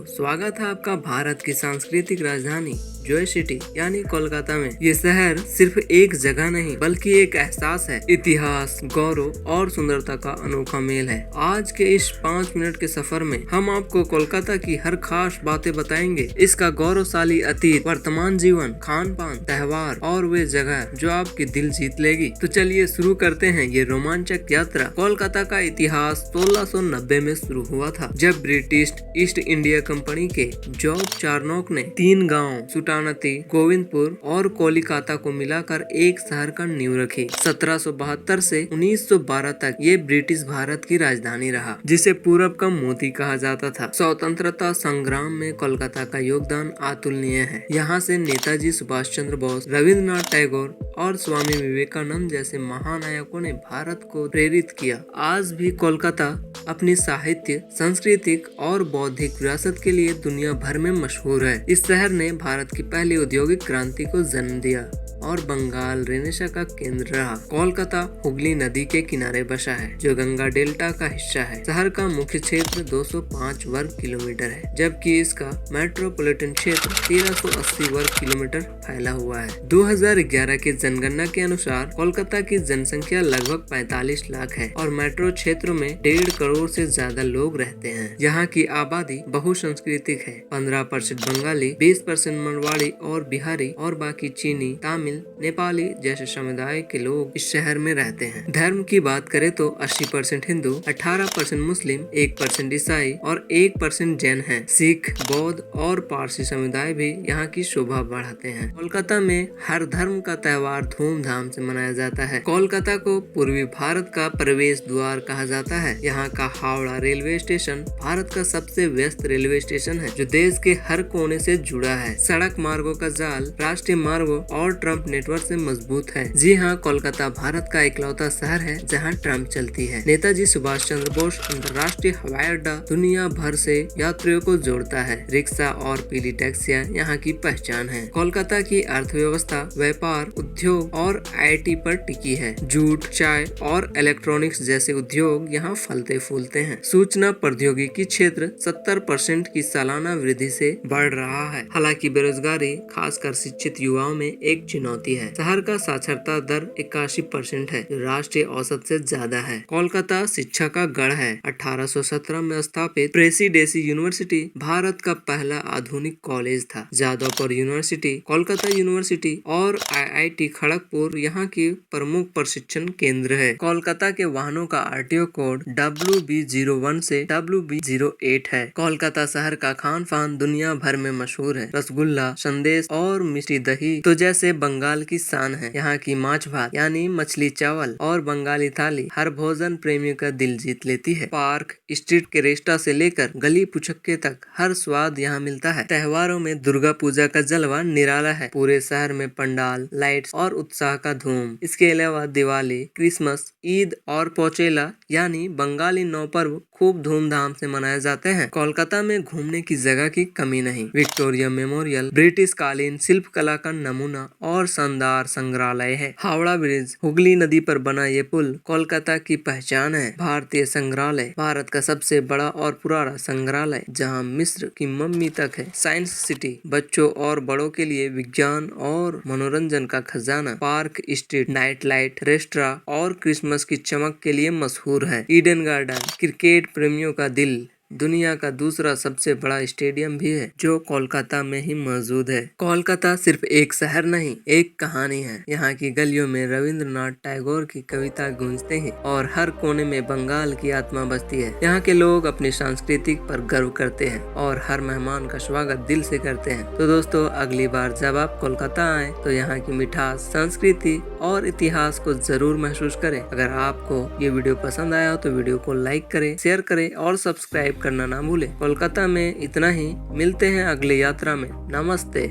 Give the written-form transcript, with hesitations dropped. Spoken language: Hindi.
स्वागत है आपका भारत की सांस्कृतिक राजधानी जॉय सिटी यानी कोलकाता में। ये शहर सिर्फ एक जगह नहीं बल्कि एक एहसास है, इतिहास, गौरव और सुंदरता का अनोखा मेल है। आज के इस 5 मिनट के सफर में हम आपको कोलकाता की हर खास बातें बताएंगे, इसका गौरवशाली अतीत, वर्तमान जीवन, खान पान, त्योहार और वे जगह जो आपकी दिल जीत लेगी। तो चलिए शुरू करते हैं ये रोमांचक यात्रा। कोलकाता का इतिहास 1690 में शुरू हुआ था, जब ब्रिटिश ईस्ट इंडिया कंपनी के जॉब चार्नोक ने 3 गाँव सुटानती, गोविंदपुर और कोलकाता को मिलाकर एक शहर का नींव रखी। 1772 से 1912 तक ये ब्रिटिश भारत की राजधानी रहा, जिसे पूरब का मोती कहा जाता था। स्वतंत्रता संग्राम में कोलकाता का योगदान अतुलनीय है। यहाँ से नेताजी सुभाष चंद्र बोस, रविंद्रनाथ टैगोर और स्वामी विवेकानंद जैसे महानायकों ने भारत को प्रेरित किया। आज भी कोलकाता अपनी साहित्य, सांस्कृतिक और बौद्धिक विरासत के लिए दुनिया भर में मशहूर है। इस शहर ने भारत की पहली औद्योगिक क्रांति को जन्म दिया और बंगाल रेनेसा का केंद्र रहा। कोलकाता हुगली नदी के किनारे बसा है, जो गंगा डेल्टा का हिस्सा है। शहर का मुख्य क्षेत्र 205 वर्ग किलोमीटर है, जबकि इसका मेट्रोपॉलिटन क्षेत्र 1380 वर्ग किलोमीटर फैला हुआ है। 2011 की जनगणना के अनुसार कोलकाता की जनसंख्या लगभग 45 लाख है और मेट्रो क्षेत्रों में 1.5 करोड़ से ज्यादा लोग रहते हैं। यहाँ की आबादी बहुसंस्कृतिक है। 15% बंगाली, 20% मरवाड़ी और बिहारी और बाकी चीनी, तमिल, नेपाली जैसे समुदाय के लोग इस शहर में रहते हैं। धर्म की बात करें तो 80% हिंदू, 18% मुस्लिम, 1% ईसाई और 1% जैन हैं। सिख, बौद्ध और पारसी समुदाय भी यहाँ की शोभा बढ़ाते हैं। कोलकाता में हर धर्म का त्योहार धूमधाम से मनाया जाता है। कोलकाता को पूर्वी भारत का प्रवेश द्वार कहा जाता है। यहाँ का हावड़ा रेलवे स्टेशन भारत का सबसे व्यस्त रेलवे स्टेशन है, जो देश के हर कोने से जुड़ा है। सड़क मार्गों का जाल राष्ट्रीय मार्गों और ट्रम्प नेटवर्क से मजबूत है। जी हाँ, कोलकाता भारत का इकलौता शहर है जहाँ ट्रम्प चलती है। नेताजी सुभाष चंद्र बोस अंतर्राष्ट्रीय हवाई अड्डा दुनिया भर से यात्रियों को जोड़ता है। रिक्शा और पीली टैक्सियाँ यहाँ की पहचान है। कोलकाता की अर्थव्यवस्था व्यापार, उद्योग और IT पर टिकी है। जूट, चाय और इलेक्ट्रॉनिक्स जैसे उद्योग यहाँ फलते फूलते हैं। सूचना प्रौद्योगिकी क्षेत्र 70% की सालाना वृद्धि से बढ़ रहा है। हालांकि बेरोजगारी खासकर शिक्षित युवाओं में एक चुनौती है। शहर का साक्षरता दर 81% है, जो राष्ट्रीय औसत से ज्यादा है। कोलकाता शिक्षा का गढ़ है। 1817 में स्थापित प्रेसिडेंसी यूनिवर्सिटी भारत का पहला आधुनिक कॉलेज था। जादवपुर यूनिवर्सिटी, कोलकाता यूनिवर्सिटी और IIT खड़गपुर यहाँ की प्रमुख प्रशिक्षण केंद्र है। कोलकाता के वाहनों का RTO कोड WB01 से WB08 है। कोलकाता शहर का खान पान दुनिया भर में मशहूर है। रसगुल्ला, संदेश और मिष्टी दही तो जैसे बंगाल की शान है। यहाँ की माछ भात यानी मछली चावल और बंगाली थाली हर भोजन प्रेमियों का दिल जीत लेती है। पार्क, स्ट्रीट के रेस्टा से लेकर गली पुचक्के तक हर स्वाद यहाँ मिलता है। त्योहारों में दुर्गा पूजा का जलवा निराला है। पूरे शहर में पंडाल, लाइट्स और उत्साह का धूम। इसके अलावा दिवाली, क्रिसमस, ईद और पोचेला यानी बंगाली नवपर्व खूब धूमधाम से मनाए जाते हैं। कोलकाता में घूमने की जगह की कमी नहीं। विक्टोरिया मेमोरियल ब्रिटिश कालीन शिल्प कला का नमूना और शानदार संग्रहालय है। हावड़ा ब्रिज, हुगली नदी पर बना ये पुल कोलकाता की पहचान है। भारतीय संग्रहालय भारत का सबसे बड़ा और पुराना संग्रहालय, जहां मिस्र की मम्मी तक है। साइंस सिटी बच्चों और बड़ों के लिए विज्ञान और मनोरंजन का खजाना। Park street night light, restaurant और क्रिसमस की चमक के लिए मशहूर है। ईडन गार्डन क्रिकेट प्रेमियों का दिल, दुनिया का दूसरा सबसे बड़ा स्टेडियम भी है, जो कोलकाता में ही मौजूद है। कोलकाता सिर्फ एक शहर नहीं, एक कहानी है। यहाँ की गलियों में रविंद्रनाथ टैगोर की कविता गूंजते हैं और हर कोने में बंगाल की आत्मा बसती है। यहाँ के लोग अपनी संस्कृति पर गर्व करते हैं और हर मेहमान का स्वागत दिल से करते हैं। तो दोस्तों, अगली बार जब आप कोलकाता आए तो यहाँ की मिठास, संस्कृति और इतिहास को जरूर महसूस करें। अगर आपको ये वीडियो पसंद आया हो तो वीडियो को लाइक करें, शेयर करें और सब्सक्राइब करना ना भूलें। कोलकाता में इतना ही, मिलते हैं अगली यात्रा में। नमस्ते।